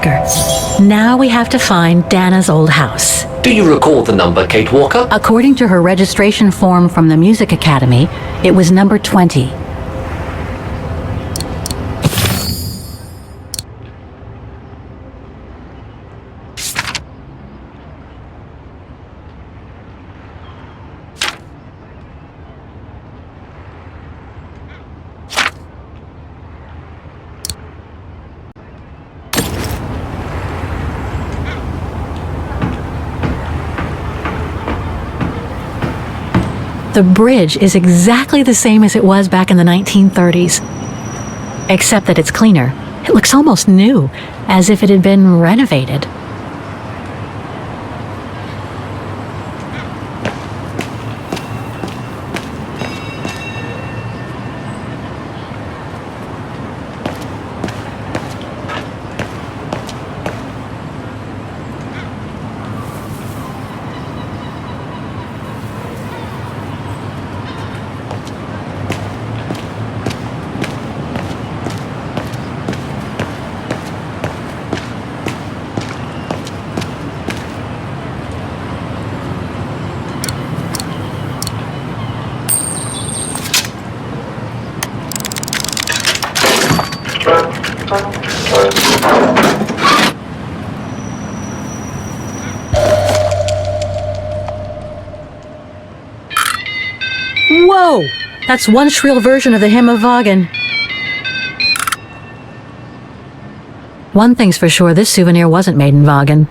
Oscar. Now we have to find Dana's old house. Do you recall the number, Kate Walker? According to her registration form from the Music Academy, it was number 20. The bridge is exactly the same as it was back in the 1930s, except that it's cleaner. It looks almost new, as if it had been renovated. Whoa! That's one shrill version of the Hymn of Vagan. One thing's for sure, this souvenir wasn't made in Vagan.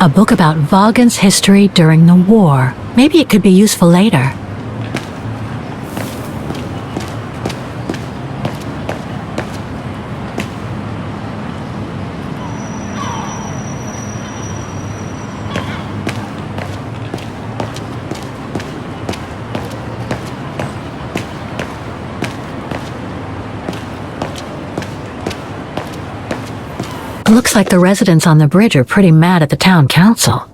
A book about Vagan's history during the war. Maybe it could be useful later. Looks like the residents on the bridge are pretty mad at the town council.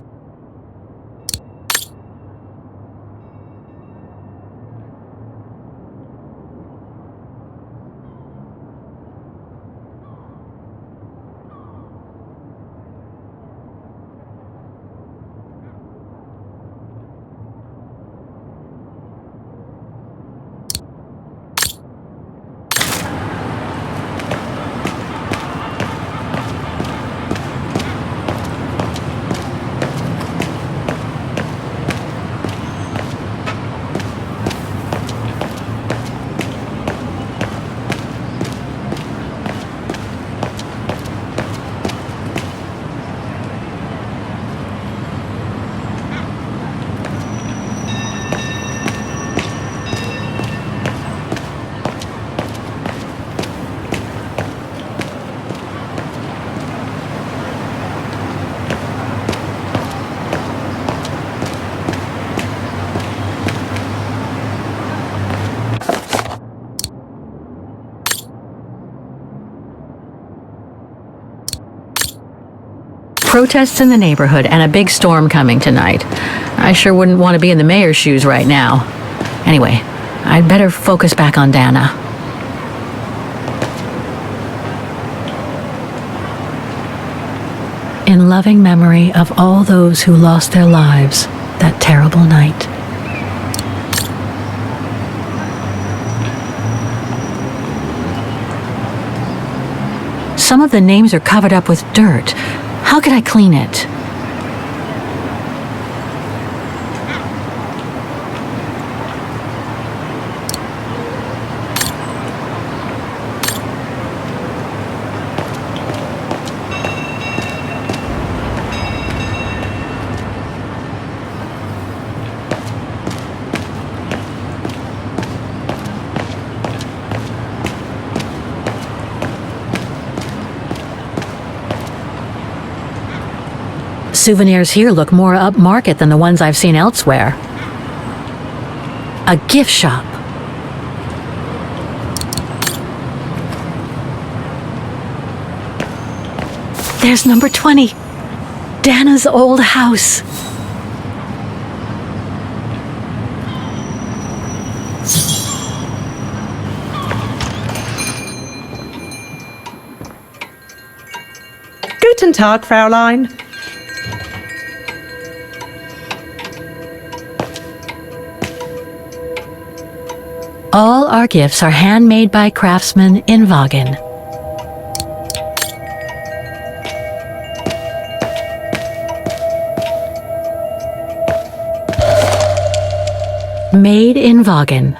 Protests in the neighborhood and a big storm coming tonight. I sure wouldn't want to be in the mayor's shoes right now. Anyway, I'd better focus back on Dana. In loving memory of all those who lost their lives that terrible night. Some of the names are covered up with dirt. How could I clean it? Souvenirs here look more upmarket than the ones I've seen elsewhere. A gift shop. There's number 20. Dana's old house. Guten Tag, Fräulein. All our gifts are handmade by craftsmen in Wagen. Made in Wagen.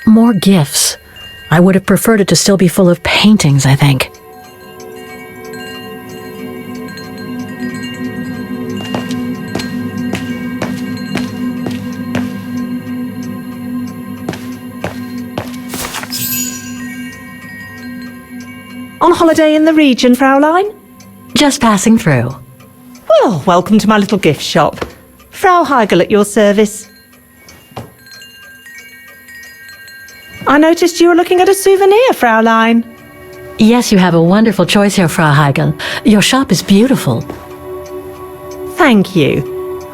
More gifts. I would have preferred it to still be full of paintings, I think. On holiday in the region, Fräulein? Just passing through. Well, welcome to my little gift shop. Frau Heigl at your service. I noticed you were looking at a souvenir, Fräulein. Yes, you have a wonderful choice here, Frau Heigl. Your shop is beautiful. Thank you.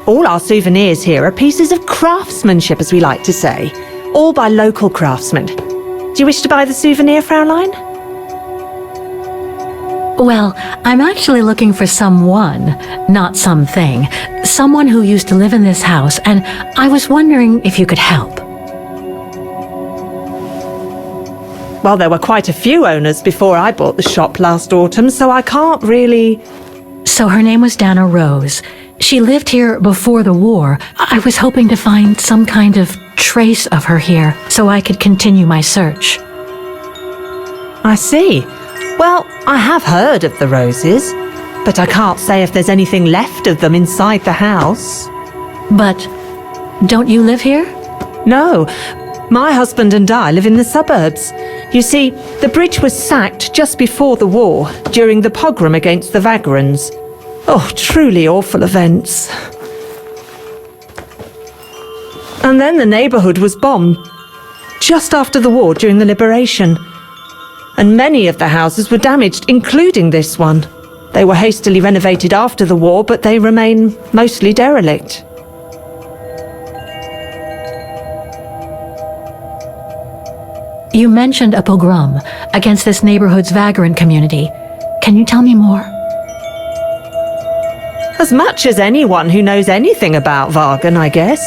All our souvenirs here are pieces of craftsmanship, as we like to say. All by local craftsmen. Do you wish to buy the souvenir, Fräulein? Well, I'm actually looking for someone, not something. Someone who used to live in this house, and I was wondering if you could help. Well, there were quite a few owners before I bought the shop last autumn, so I can't really... So her name was Dana Rose. She lived here before the war. I was hoping to find some kind of trace of her here, so I could continue my search. I see. Well, I have heard of the Roses, but I can't say if there's anything left of them inside the house. But don't you live here? No, my husband and I live in the suburbs. You see, the bridge was sacked just before the war, during the pogrom against the Vagrants. Oh, truly awful events. And then the neighbourhood was bombed, just after the war during the liberation. And many of the houses were damaged, including this one. They were hastily renovated after the war, but they remain mostly derelict. You mentioned a pogrom against this neighborhood's vagrant community. Can you tell me more? As much as anyone who knows anything about Wagen, I guess.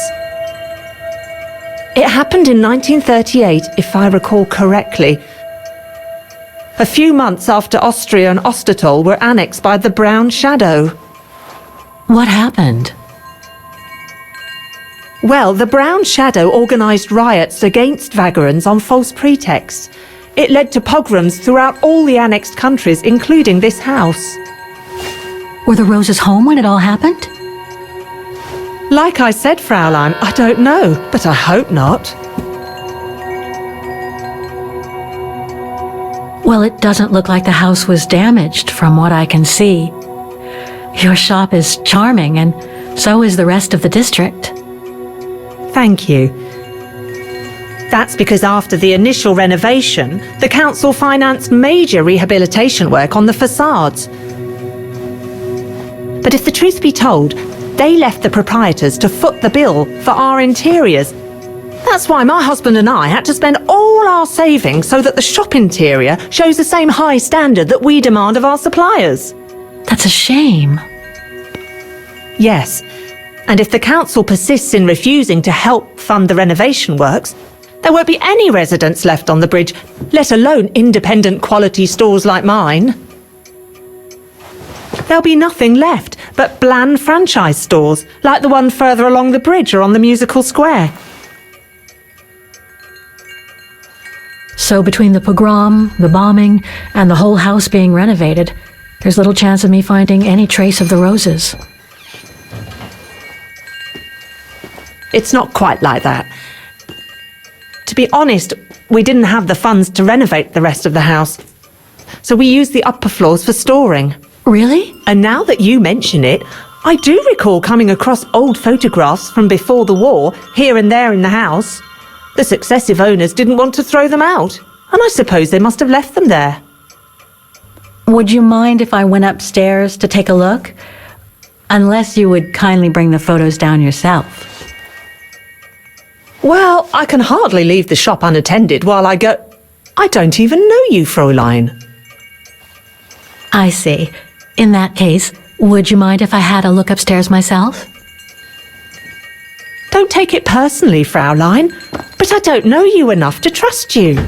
It happened in 1938, if I recall correctly. A few months after Austria and Ostertal were annexed by the Brown Shadow. What happened? Well, the Brown Shadow organised riots against Vagrants on false pretexts. It led to pogroms throughout all the annexed countries, including this house. Were the Roses home when it all happened? Like I said, Fräulein, I don't know, but I hope not. Well, it doesn't look like the house was damaged from what I can see. Your shop is charming, and so is the rest of the district. Thank you. That's because after the initial renovation, the council financed major rehabilitation work on the facades. But if the truth be told, they left the proprietors to foot the bill for our interiors. That's why my husband and I had to spend all our savings so that the shop interior shows the same high standard that we demand of our suppliers. That's a shame. Yes, and if the council persists in refusing to help fund the renovation works, there won't be any residents left on the bridge, let alone independent quality stores like mine. There'll be nothing left but bland franchise stores, like the one further along the bridge or on the musical square. So between the pogrom, the bombing, and the whole house being renovated, there's little chance of me finding any trace of the Roses. It's not quite like that. To be honest, we didn't have the funds to renovate the rest of the house. So we used the upper floors for storing. Really? And now that you mention it, I do recall coming across old photographs from before the war here and there in the house. The successive owners didn't want to throw them out, and I suppose they must have left them there. Would you mind if I went upstairs to take a look? Unless you would kindly bring the photos down yourself. Well, I can hardly leave the shop unattended while I go... I don't even know you, Fräulein. I see. In that case, would you mind if I had a look upstairs myself? Don't take it personally, Fräulein, but I don't know you enough to trust you.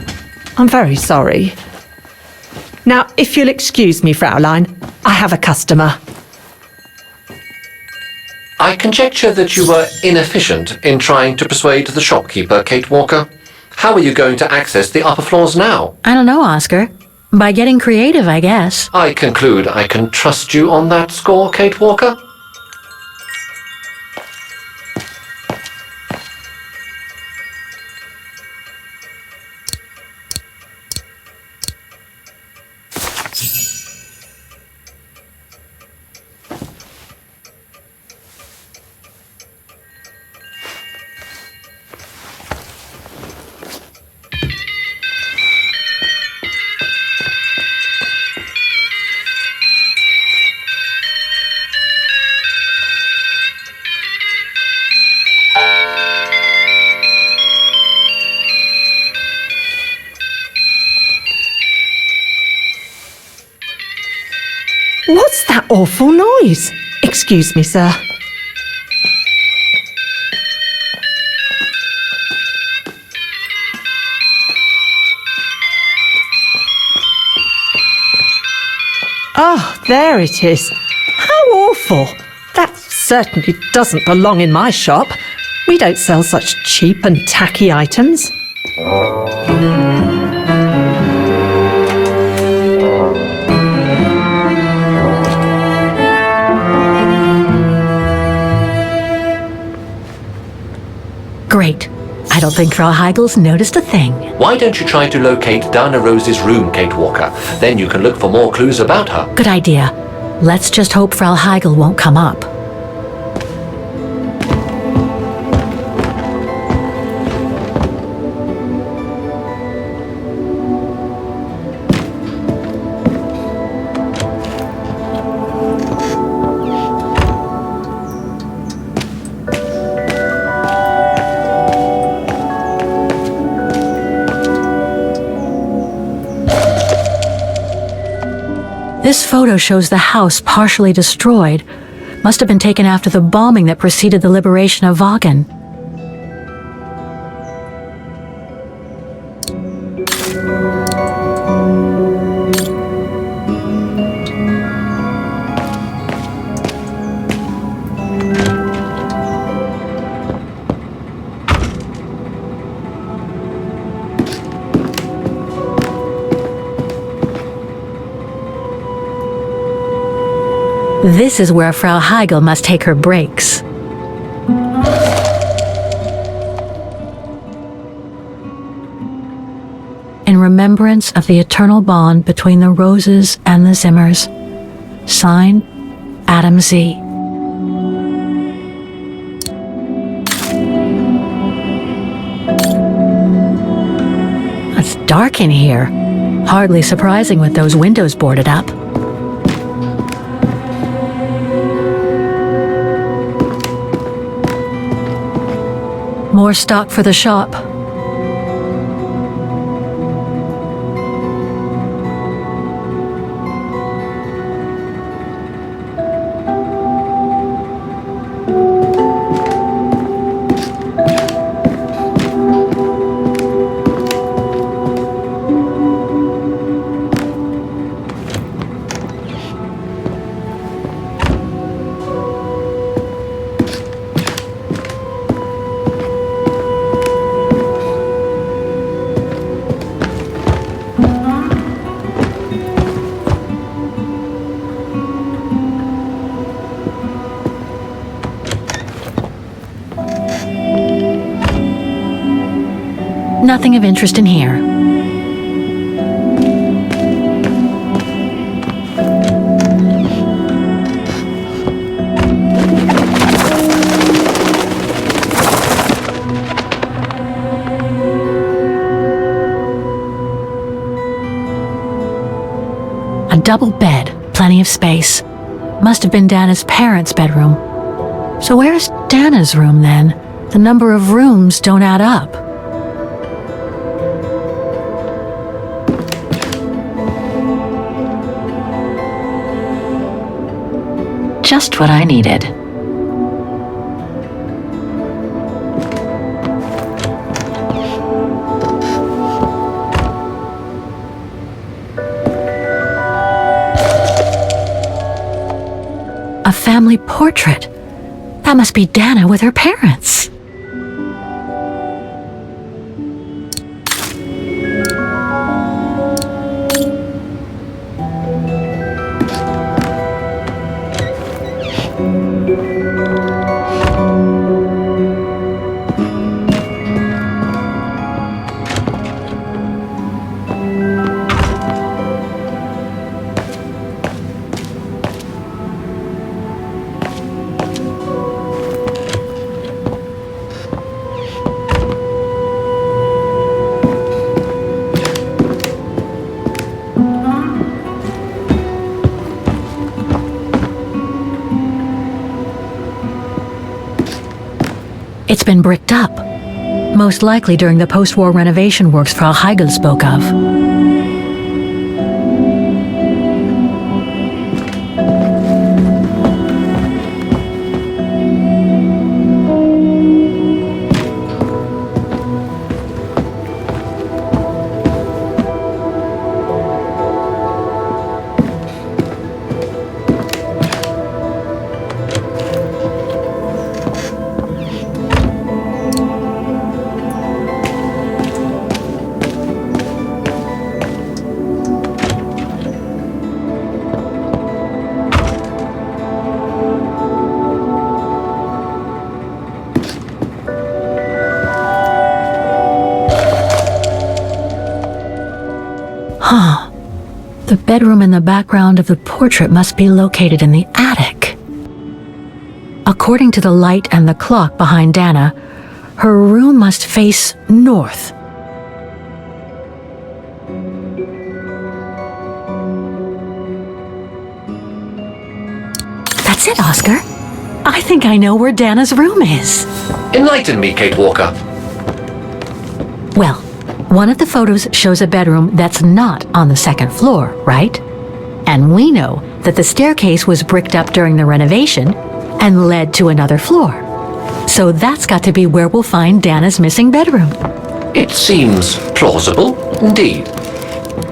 I'm very sorry. Now, if you'll excuse me, Fräulein, I have a customer. I conjecture that you were inefficient in trying to persuade the shopkeeper, Kate Walker. How are you going to access the upper floors now? I don't know, Oscar. By getting creative, I guess. I conclude I can trust you on that score, Kate Walker? What's that awful noise? Excuse me, sir. Oh, there it is. How awful. That certainly doesn't belong in my shop. We don't sell such cheap and tacky items. Great. I don't think Frau Heigel's noticed a thing. Why don't you try to locate Dana Rose's room, Kate Walker? Then you can look for more clues about her. Good idea. Let's just hope Frau Heigel won't come up. This photo shows the house partially destroyed. Must have been taken after the bombing that preceded the liberation of Wagen. This is where Frau Heigel must take her breaks. In remembrance of the eternal bond between the Roses and the Zimmers. Signed, Adam Z. It's dark in here. Hardly surprising with those windows boarded up. More stock for the shop. Nothing of interest in here. A double bed, plenty of space. Must have been Dana's parents' bedroom. So where's Dana's room then? The number of rooms don't add up. Just what I needed. A family portrait. That must be Dana with her parents. It's been bricked up, most likely during the post-war renovation works Frau Heigl spoke of. The bedroom in the background of the portrait must be located in the attic. According to the light and the clock behind Dana, her room must face north. That's it, Oscar. I think I know where Dana's room is. Enlighten me, Kate Walker. Well, one of the photos shows a bedroom that's not on the second floor, right? And we know that the staircase was bricked up during the renovation and led to another floor. So that's got to be where we'll find Dana's missing bedroom. It seems plausible, indeed.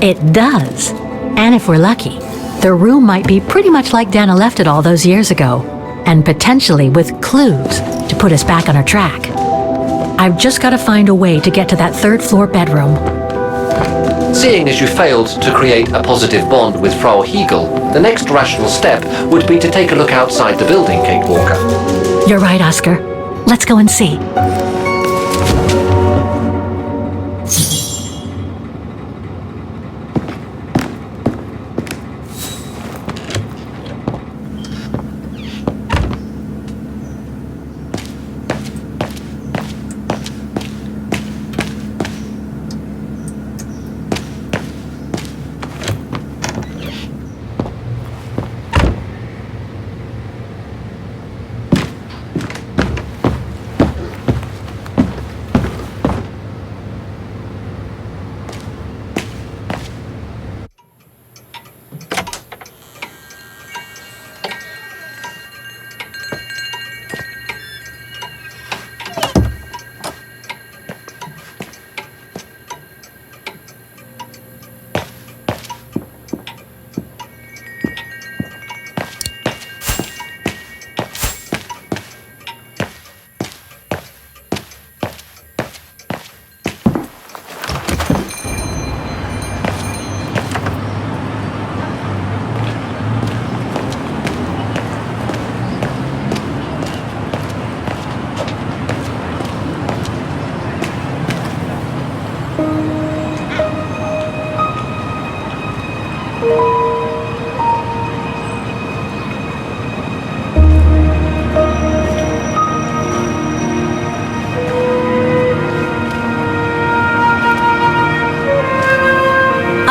It does. And if we're lucky, the room might be pretty much like Dana left it all those years ago, and potentially with clues to put us back on our track. I've just got to find a way to get to that third floor bedroom. Seeing as you failed to create a positive bond with Frau Heigl, the next rational step would be to take a look outside the building, Kate Walker. You're right, Oscar. Let's go and see.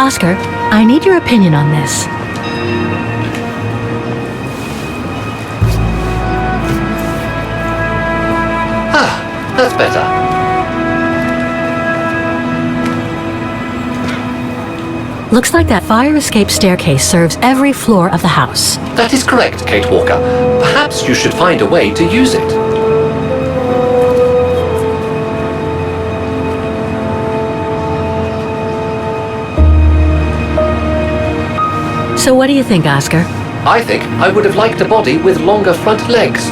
Oscar, I need your opinion on this. Ah, that's better. Looks like that fire escape staircase serves every floor of the house. That is correct, Kate Walker. Perhaps you should find a way to use it. So what do you think, Oscar? I think I would have liked a body with longer front legs.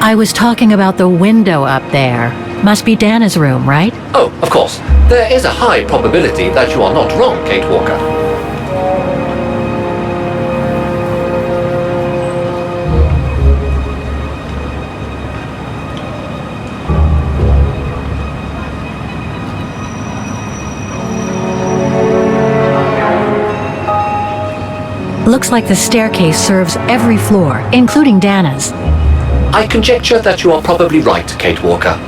I was talking about the window up there. Must be Dana's room, right? Oh, of course. There is a high probability that you are not wrong, Kate Walker. Looks like the staircase serves every floor, including Dana's. I conjecture that you are probably right, Kate Walker.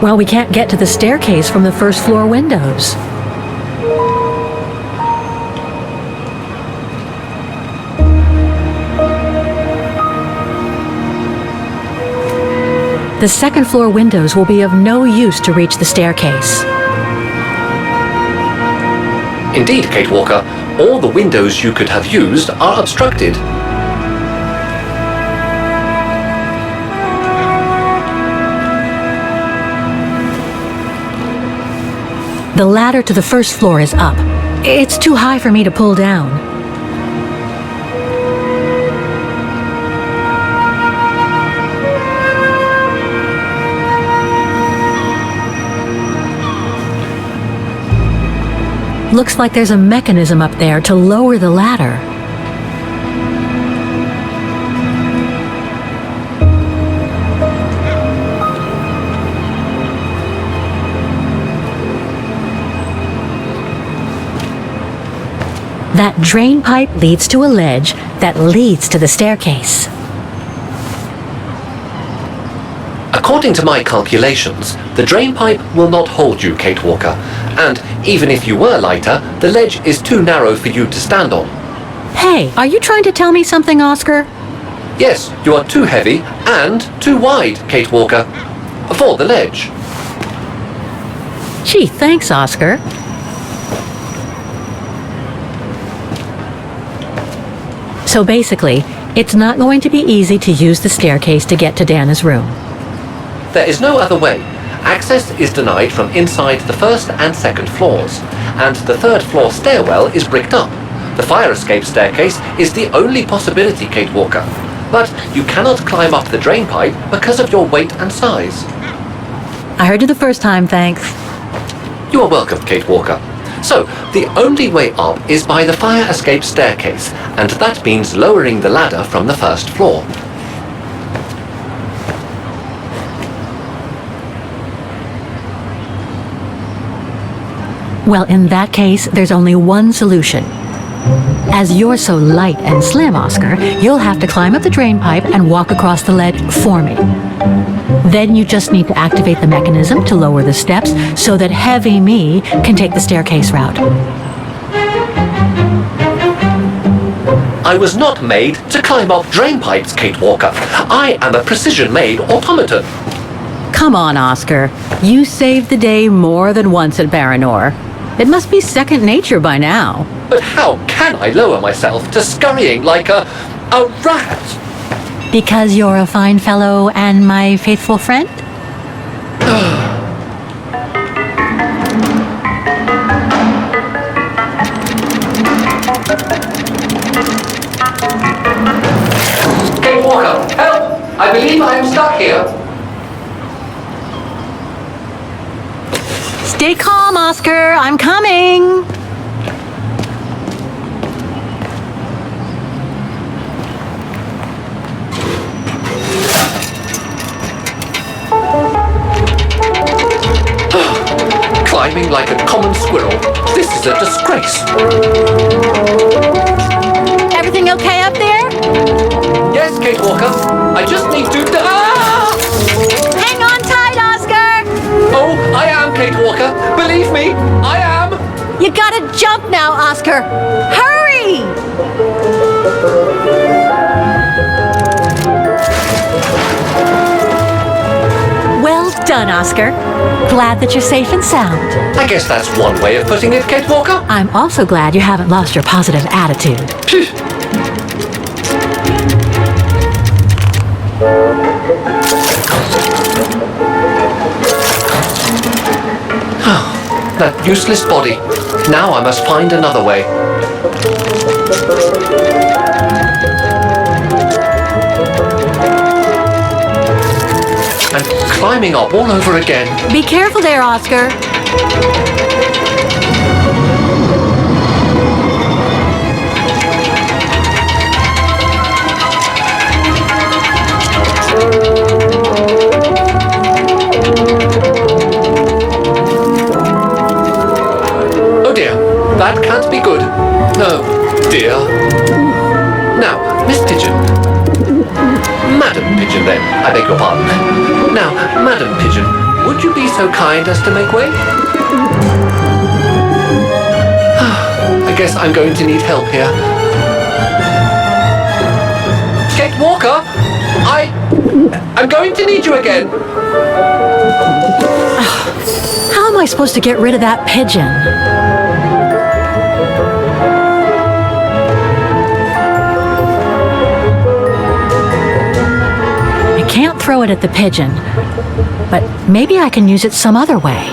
Well, we can't get to the staircase from the first floor windows. The second floor windows will be of no use to reach the staircase. Indeed, Kate Walker, all the windows you could have used are obstructed. The ladder to the first floor is up. It's too high for me to pull down. Looks like there's a mechanism up there to lower the ladder. That drain pipe leads to a ledge that leads to the staircase. According to my calculations, the drain pipe will not hold you, Kate Walker, and even if you were lighter, the ledge is too narrow for you to stand on. Hey, are you trying to tell me something, Oscar? Yes, you are too heavy and too wide, Kate Walker, for the ledge. Gee, thanks, Oscar. So basically, it's not going to be easy to use the staircase to get to Dana's room. There is no other way. Access is denied from inside the first and second floors, and the third floor stairwell is bricked up. The fire escape staircase is the only possibility, Kate Walker. But you cannot climb up the drain pipe because of your weight and size. I heard you the first time, thanks. You are welcome, Kate Walker. So, the only way up is by the fire escape staircase, and that means lowering the ladder from the first floor. Well, in that case, there's only one solution. As you're so light and slim, Oscar, you'll have to climb up the drain pipe and walk across the ledge for me. Then you just need to activate the mechanism to lower the steps so that heavy me can take the staircase route. I was not made to climb up drain pipes, Kate Walker. I am a precision-made automaton. Come on, Oscar. You saved the day more than once at Baranor. It must be second nature by now. But how can I lower myself to scurrying like a rat? Because you're a fine fellow and my faithful friend? Kate Walker, help! I believe I am stuck here. Stay calm, Oscar. I'm coming. Climbing like a common squirrel. This is a disgrace. Everything okay up there? Yes, Kate Walker. I just need to... believe me, I am! You gotta jump now, Oscar! Hurry! Well done, Oscar. Glad that you're safe and sound. I guess that's one way of putting it, Kate Walker. I'm also glad you haven't lost your positive attitude. That useless body. Now I must find another way. And climbing up all over again. Be careful there, Oscar. Oh dear, that can't be good. Oh dear. Now, Miss Pigeon. Madam Pigeon then, I beg your pardon. Now, Madam Pigeon, would you be so kind as to make way? I guess I'm going to need help here. Kate Walker, I'm going to need you again. How am I supposed to get rid of that pigeon? I can't throw it at the pigeon, but maybe I can use it some other way.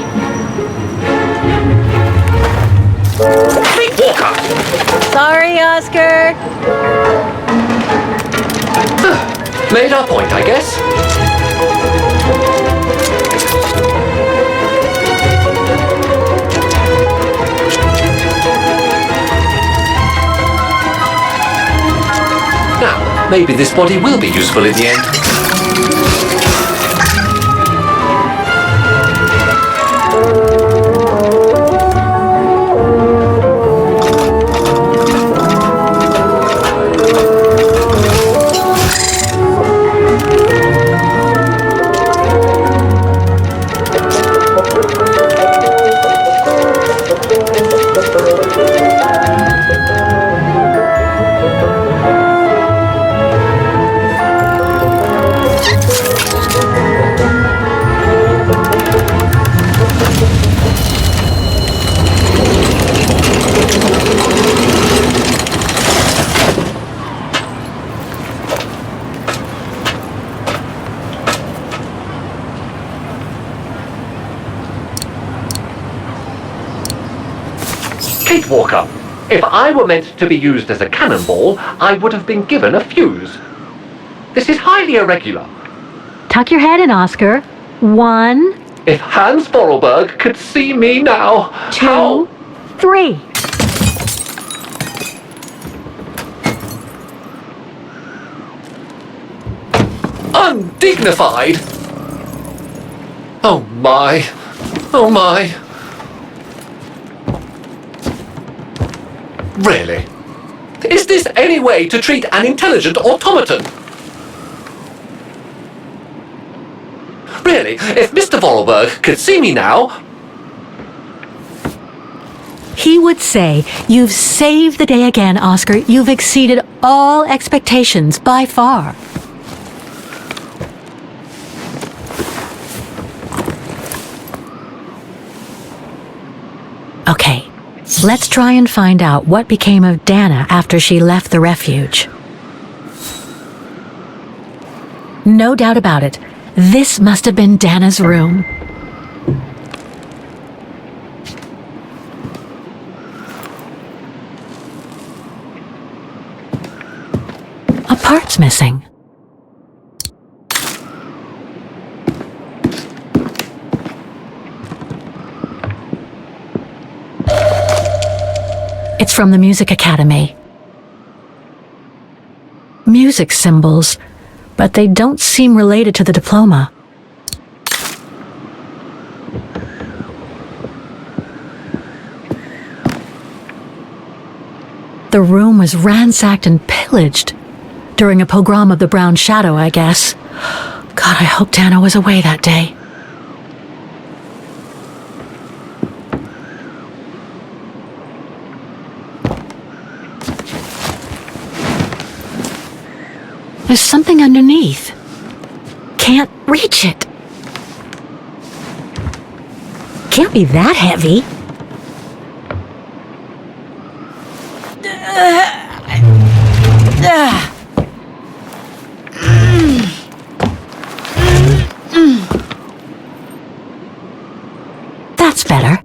Kate Walker! Sorry, Oscar. Made our point, I guess. Now, maybe this body will be useful in the end. Kate Walker, if I were meant to be used as a cannonball, I would have been given a fuse. This is highly irregular. Tuck your head in, Oscar. 1, If Hans Vorarlberg could see me now, 2, 3. Undignified! Oh my. Oh my. Really? Is this any way to treat an intelligent automaton? Really, if Mr. Vorarlberg could see me now... He would say, "You've saved the day again, Oscar. You've exceeded all expectations by far." Okay, let's try and find out what became of Dana after she left the refuge. No doubt about it, this must have been Dana's room. A part's missing. It's from the Music Academy. Music symbols, but they don't seem related to the diploma. The room was ransacked and pillaged during a pogrom of the Brown Shadow, I guess. God, I hope Dana was away that day. There's something underneath. Can't reach it. Can't be that heavy. That's better.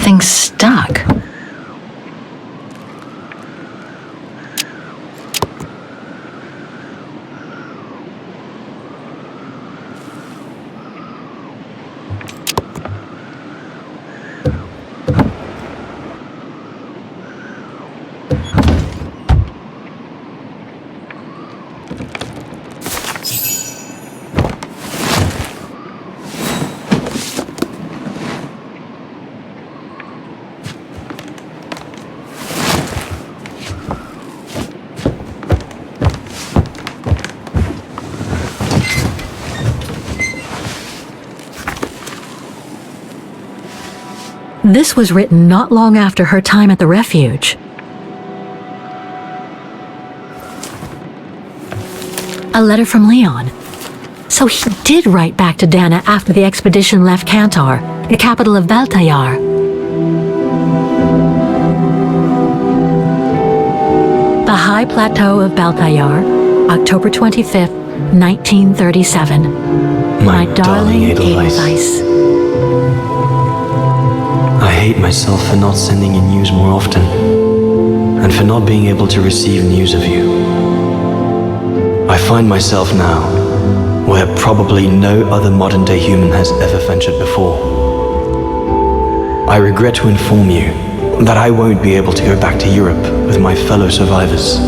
Thing's stuck. This was written not long after her time at the refuge. A letter from Leon. So he did write back to Dana after the expedition left Kantar, the capital of Baltayar. The High Plateau of Baltayar, October 25th, 1937. My darling Edelweiss. I hate myself for not sending you news more often, and for not being able to receive news of you. I find myself now where probably no other modern-day human has ever ventured before. I regret to inform you that I won't be able to go back to Europe with my fellow survivors.